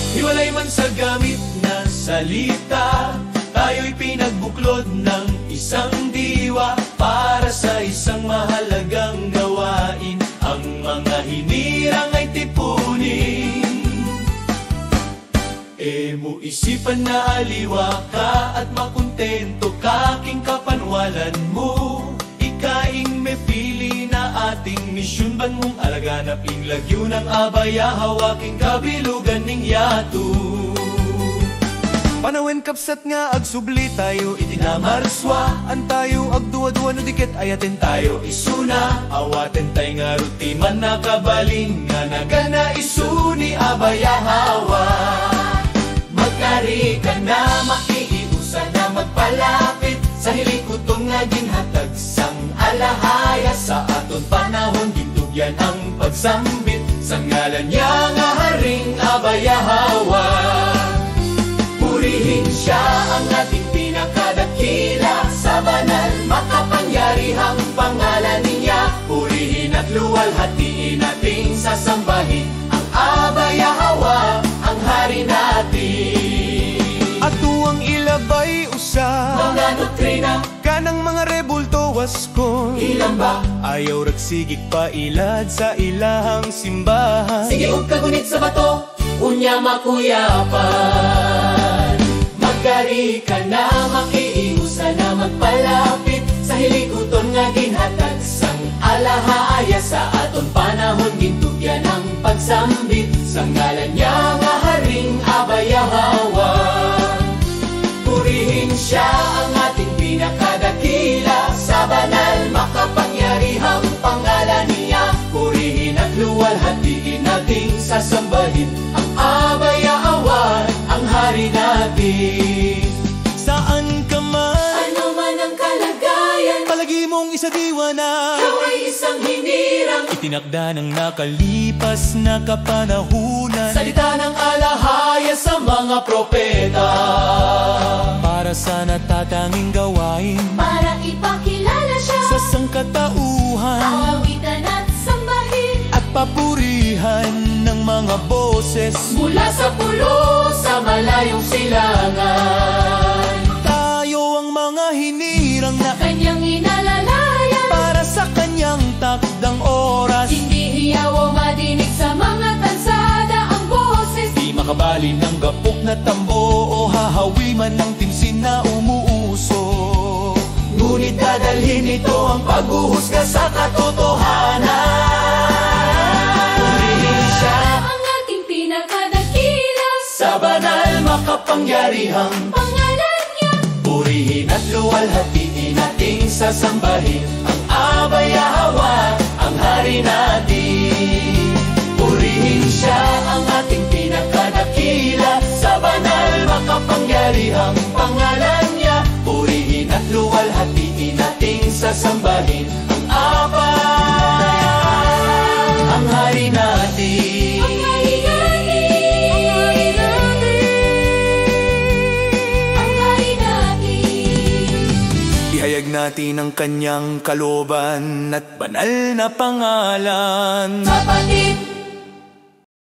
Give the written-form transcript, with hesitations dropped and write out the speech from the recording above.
Hiwalay man sa gamit na salita, tayo'y pinagbuklod ng isang diwa para sa isang mahalagang gawain. Ang mga hinirang ay tipunin. Mo isipan na aliwa ka at makontento kaking kapanwalan mo. Ikaing may pili na ating misyon, ban mong alaganaping lagyo ng abaya, hawaking kabilugan ning yato. Panawen kapsat nga agsubli tayo itinamarswa, an tayo agduwa-duwa no dikit ayaten tayo isuna. Awaten tay nga rutiman nakabaling nga nagana isuni abaya hawa. Magkari ka na makiiusa na magpalapit sa hilikuton nga ginhatag sang alahaya. Sa aton panahon gitugyan ang pagsambit sa ngalan niya nga haring abaya hawa. Purihin siya ang ating pinakadakila, sa banal makapangyarihang pangalan niya. Purihin at luwalhatiin nating sasambahin ang abaya hawa, ang hari natin. At tuwang ilabay usa mga doktrina kanang mga rebulto waskon. Ilang ba? Ayaw ragsigig pa ilad sa ilahang simbahan. Sige ug kagunit sa bato, unya makuyapan. Magkari ka na makiiusa na magpalapit sa hilikuton nga ginhatag sang alahaya. Sa aton panahon gintugyan ang pagsambit sa ngalan niya nga haring abaya hawa. Purihin siya ang ating pinakadakila, sa banal makapangyarihang pangalan niya. Purihin at luwalhatiin nating sasambahin ang abaya hawa, ang hari natin. Saan ka man, ano man ang kalagayan, palagi mong isadiwa na ikaw ay isang hinirang itinakda ng nakalipas na kapanahunan. salita ng alahaya sa mga propeta, Para sa natatanging gawain para ipakilala siya sa sangkatauhan awitan at sambahin at papurihan ng mga boses. mula sa pulo sa malayong silangan. Tayo ang mga hinirang na kanyang inalalayan, para sa kanyang takdang oras. hindi hiyaw o madinig sa mga tansada ang boses. Di makabali ng gapok na tambo o hahawi man ng timsin na umuuso. Ngunit dadalhin ito ang paghuhusga sa katotohanan. Purihin siya Ang ating pinakadakila, sa banal makapangyarihang pangalan niya. purihin at luwalhatiin nating sasambahin ang abaya hawa, ang hari natin. Purihin siya ang ating pinakadakila, sa banal makapangyarihang pangalan niya. Purihin at luwalhatiin nating sasambahin ang abaya, ang hari natin. Ang hari natin, ang hari natin. Ihayag natin ang kanyang kalooban at banal na pangalan. Kapatid,